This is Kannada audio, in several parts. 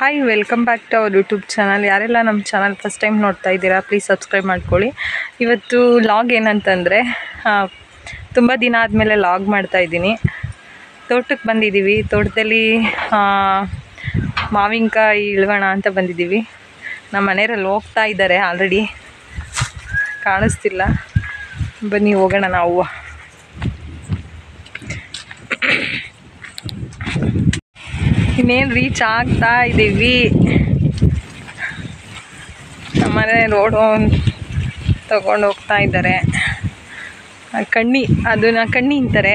Hi, welcome back to our YouTube channel. ಯಾರೆಲ್ಲ ನಮ್ಮ ಚಾನಲ್ ಫಸ್ಟ್ ಟೈಮ್ ನೋಡ್ತಾ ಇದ್ದೀರಾ, ಪ್ಲೀಸ್ ಸಬ್ಸ್ಕ್ರೈಬ್ ಮಾಡ್ಕೊಳ್ಳಿ. ಇವತ್ತು ಲಾಗ್ ಏನಂತಂದರೆ, ತುಂಬ ದಿನ ಆದಮೇಲೆ ಲಾಗ್ ಮಾಡ್ತಾಯಿದ್ದೀನಿ. ತೋಟಕ್ಕೆ ಬಂದಿದ್ದೀವಿ. ತೋಟದಲ್ಲಿ ಮಾವಿನಕಾಯಿ ಇಳ್ಗೋಣ ಅಂತ ಬಂದಿದ್ದೀವಿ. ನಮ್ಮ ಮನೆಯವರಲ್ಲಿ ಹೋಗ್ತಾ ಇದ್ದಾರೆ, ಆಲ್ರೆಡಿ ಕಾಣಿಸ್ತಿಲ್ಲ. ಬನ್ನಿ ಹೋಗೋಣ ನಾವು. ಇನ್ನೇನು ರೀಚ್ ಆಗ್ತಾ ಇದ್ದೀವಿ. ನಮ್ಮನೆ ರೋಡು ತಗೊಂಡು ಹೋಗ್ತಾ ಇದ್ದಾರೆ. ಅದನ್ನ ಕಣ್ಣಿ ಅಂತಾರೆ.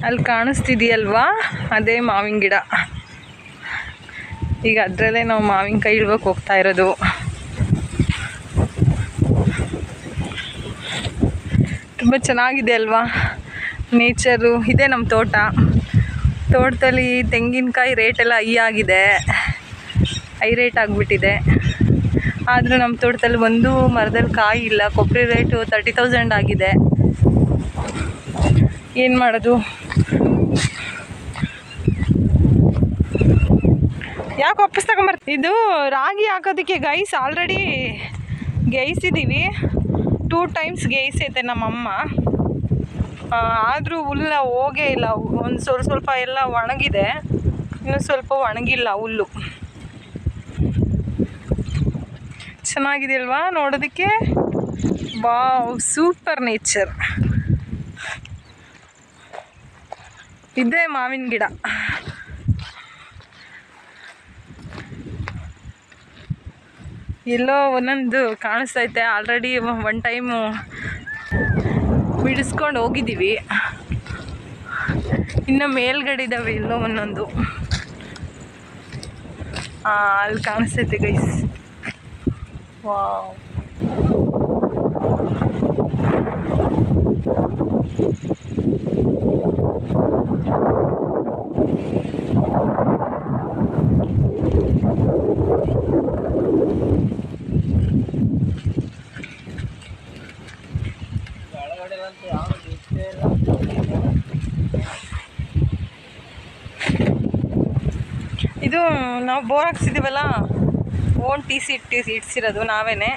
ಅಲ್ಲಿ ಕಾಣಿಸ್ತಿದೆಯಲ್ವಾ, ಅದೇ ಮಾವಿನ ಗಿಡ. ಈಗ ಅದರಲ್ಲೇ ನಾವು ಮಾವಿನಕಾಯಿ ಇಳ್ಬೇಕು ಹೋಗ್ತಾ ಇರೋದು. ತುಂಬ ಚೆನ್ನಾಗಿದೆ ಅಲ್ವಾ ನೇಚರು. ಇದೆ ನಮ್ಮ ತೋಟದಲ್ಲಿ ತೆಂಗಿನಕಾಯಿ ರೇಟೆಲ್ಲ ಹೈ ರೇಟ್ ಆಗಿಬಿಟ್ಟಿದೆ. ಆದರೂ ನಮ್ಮ ತೋಟದಲ್ಲಿ ಒಂದು ಮರದಲ್ಲಿ ಕಾಯಿ ಇಲ್ಲ. ಕೊಬ್ಬರಿ ರೇಟು 30,000 ಆಗಿದೆ. ಏನು ಮಾಡೋದು? ಯಾಕೆ ವಾಪಸ್ ತಗೊಂಬರ್ತೀವಿ? ಇದು ರಾಗಿ ಹಾಕೋದಕ್ಕೆ ಗೈಸ್ ಆಲ್ರೆಡಿ ಗೇಯಿಸಿದ್ದೀವಿ. 2 ಟೈಮ್ಸ್ ಗೇಯಿಸೈತೆ ನಮ್ಮಮ್ಮ. ಆದರೂ ಹುಲ್ಲ ಹೋಗೇ ಇಲ್ಲ. ಒಂದು ಸ್ವಲ್ಪ ಎಲ್ಲ ಒಣಗಿದೆ, ಇನ್ನೂ ಸ್ವಲ್ಪ ಒಣಗಿಲ್ಲ ಹುಲ್ಲು. ಚೆನ್ನಾಗಿದೆ ಅಲ್ವಾ ನೋಡೋದಕ್ಕೆ? Wow, super nature. ಇದೇ ಮಾವಿನ ಗಿಡ. ಎಲ್ಲೋ ಒಂದೊಂದು ಕಾಣಿಸ್ತೈತೆ. ಆಲ್ರೆಡಿ 1 ಟೈಮು ಬಿಡಿಸ್ಕೊಂಡು ಹೋಗಿದ್ದೀವಿ. ಇನ್ನು ಮೇಲ್ಗಡೆ ಇದ್ದಾವೆ ಎಲ್ಲೋ ಒಂದೊಂದು. ಅಲ್ಲಿ ಕಾಣಿಸ್ತೈತೆ ಗೈಸ್. ವಾವ್, ಇದು ನಾವು ಬೋರ್ ಹಾಕ್ಸಿದ್ದೀವಲ್ಲ, ಓನ್ ಇಡ್ಸಿರೋದು ನಾವೇನೆ.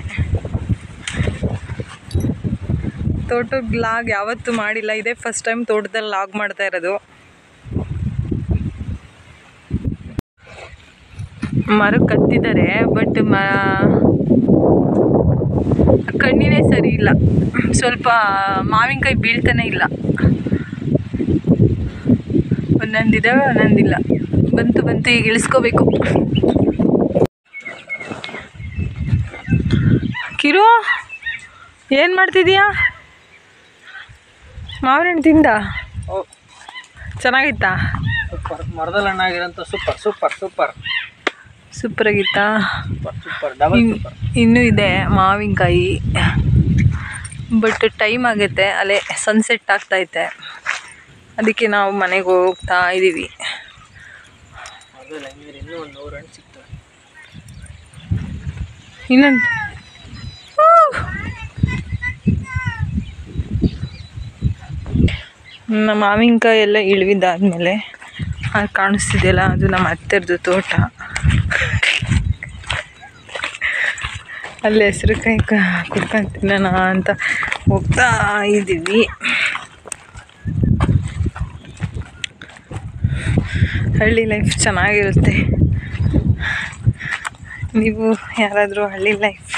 ತೋಟದ ಲಾಗ್ ಯಾವತ್ತೂ ಮಾಡಿಲ್ಲ, ಇದೇ ಫಸ್ಟ್ ಟೈಮ್ ತೋಟದಲ್ಲಿ ಲಾಗ್ ಮಾಡ್ತಾ ಇರೋದು. ಮರಕ್ಕೆ ಕತ್ತಿದ್ದಾರೆ, ಬಟ್ ಕಣ್ಣಿನೇ ಸರಿ ಇಲ್ಲ. ಸ್ವಲ್ಪ ಮಾವಿನಕಾಯಿ ಬೀಳ್ತಾನೆ ಇಲ್ಲ. ಒಂದೊಂದಿದ್ದಾವೆ, ಒಂದೊಂದಿಲ್ಲ. ಬಂತು ಈಗ ಇಳಿಸ್ಕೋಬೇಕು. ಕಿರು, ಏನು ಮಾಡ್ತಿದೀಯಾ? ಮಾವಿನ ಹಣ್ಣು ತಿಂದ? ಚೆನ್ನಾಗಿತ್ತಾ? ಮರದಲ್ಲಿ ಹಣ್ಣಾಗಿರೋಂಥ ಸೂಪರ್ ಆಗಿತ್ತಾ? ಇನ್ನೂ ಇದೆ ಮಾವಿನಕಾಯಿ, ಬಟ್ ಟೈಮ್ ಆಗೈತೆ. ಅಲ್ಲೇ ಸನ್ಸೆಟ್ ಆಗ್ತೈತೆ, ಅದಕ್ಕೆ ನಾವು ಮನೆಗೆ ಹೋಗ್ತಾ ಇದ್ದೀವಿ. ಇನ್ನೊಂದು ನಮ್ಮ ಮಾವಿನಕಾಯಿ ಎಲ್ಲ ಇಳಿವಿದ್ದಾದ್ಮೇಲೆ ಅದು ಕಾಣಿಸ್ತಿದೆಯಲ್ಲ, ಅದು ನಮ್ಮ ಅತ್ತೆರದು ತೋಟ. ಅಲ್ಲಿ ಹೆಸರುಕಾಯಿ ಕುತ್ಕೊಂಡು ತಿನ್ನೋಣ ಅಂತ ಹೋಗ್ತಾ ಇದ್ದೀವಿ. ಹಳ್ಳಿ ಲೈಫ್ ಚೆನ್ನಾಗಿರುತ್ತೆ. ನೀವು ಯಾರಾದರೂ ಹಳ್ಳಿ ಲೈಫ್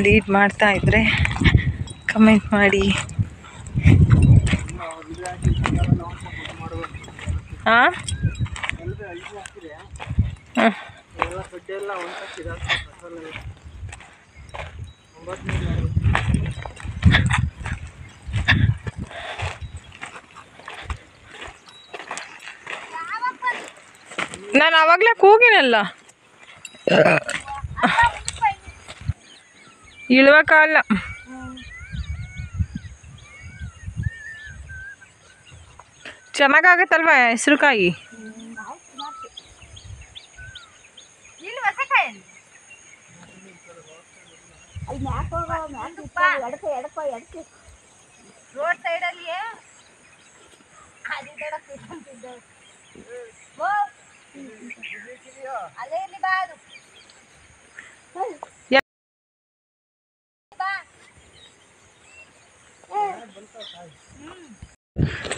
ಲೀಡ್ ಮಾಡ್ತಾ ಇದ್ದರೆ ಕಮೆಂಟ್ ಮಾಡಿ. ಹಾಂ, ನಾನು ಆವಾಗಲೇ ಕೂಗಿನಲ್ಲ, ಇಳುವಕ್ಕಾಗಲ್ಲ. ಚೆನ್ನಾಗಾಗತ್ತಲ್ವ ಹೆಸರುಕಾಯಿ? ರೋಡ್ ಸೈಡಲ್ಲಿ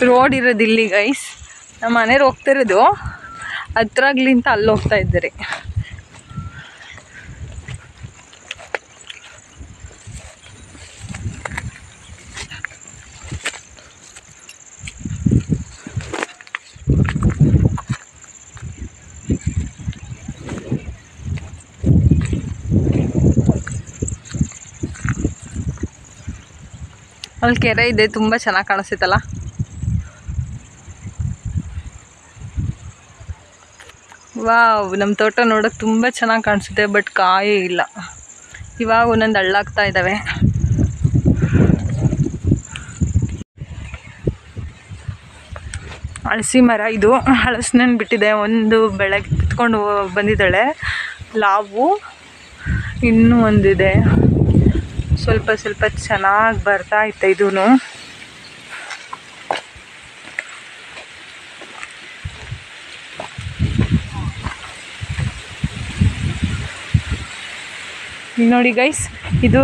ರೋಡ್ ಇರೋದು ಇಲ್ಲಿ ಗೈಸ್. ನಮ್ಮ ಮನೆಯವ್ರು ಹೋಗ್ತಿರೋದು ಹತ್ರಗ್ಲಿಂತ ಅಲ್ಲಿ ಹೋಗ್ತಾ ಇದ್ದಾರೆ. ಅಲ್ಲಿ ಕೆರೆ ಇದೆ, ತುಂಬ ಚೆನ್ನಾಗಿ ಕಾಣಿಸ್ತೈತಲ್ಲ. ವಾವ್, ನಮ್ಮ ತೋಟ ನೋಡೋಕೆ ತುಂಬ ಚೆನ್ನಾಗಿ ಕಾಣಿಸುತ್ತೆ, ಬಟ್ ಕಾಯೇ ಇಲ್ಲ. ಇವಾಗ ಒಂದೊಂದು ಹಳ್ಳಾಗ್ತಾ ಇದ್ದಾವೆ. ಹಳಸಿ ಮರ ಇದು, ಹಳಸಿನಣ್ಣು ಬಿಟ್ಟಿದೆ. ಒಂದು ಬೆಳಗ್ಗೆ ಕಿತ್ಕೊಂಡು ಬಂದಿದ್ದಾಳೆ ಲಾವು, ಇನ್ನೂ ಒಂದಿದೆ. ಸ್ವಲ್ಪ ಸ್ವಲ್ಪ ಚೆನ್ನಾಗಿ ಬರ್ತಾ ಇತ್ತು ಇದೂ. ನೋಡಿ ಗೈಸ್, ಇದು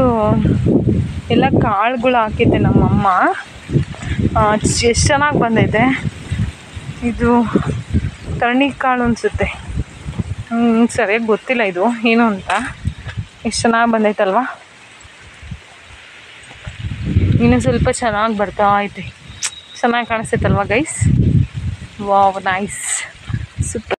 ಎಲ್ಲ ಕಾಳುಗಳು ಹಾಕಿದ್ದೆ ನಮ್ಮಮ್ಮ. ಎಷ್ಟು ಚೆನ್ನಾಗಿ ಬಂದೈತೆ. ಇದು ತರಣಿ ಕಾಳು ಅನಿಸುತ್ತೆ, ಸರಿಯಾಗಿ ಗೊತ್ತಿಲ್ಲ ಇದು ಏನು ಅಂತ. ಎಷ್ಟು ಚೆನ್ನಾಗಿ ಬಂದೈತಲ್ವ. ಇನ್ನೂ ಸ್ವಲ್ಪ ಚೆನ್ನಾಗಿ ಬರ್ತಾ ಐತೆ. ಚೆನ್ನಾಗಿ ಕಾಣಿಸ್ತೈತಲ್ವ ಗೈಸ್. Wow, nice, super.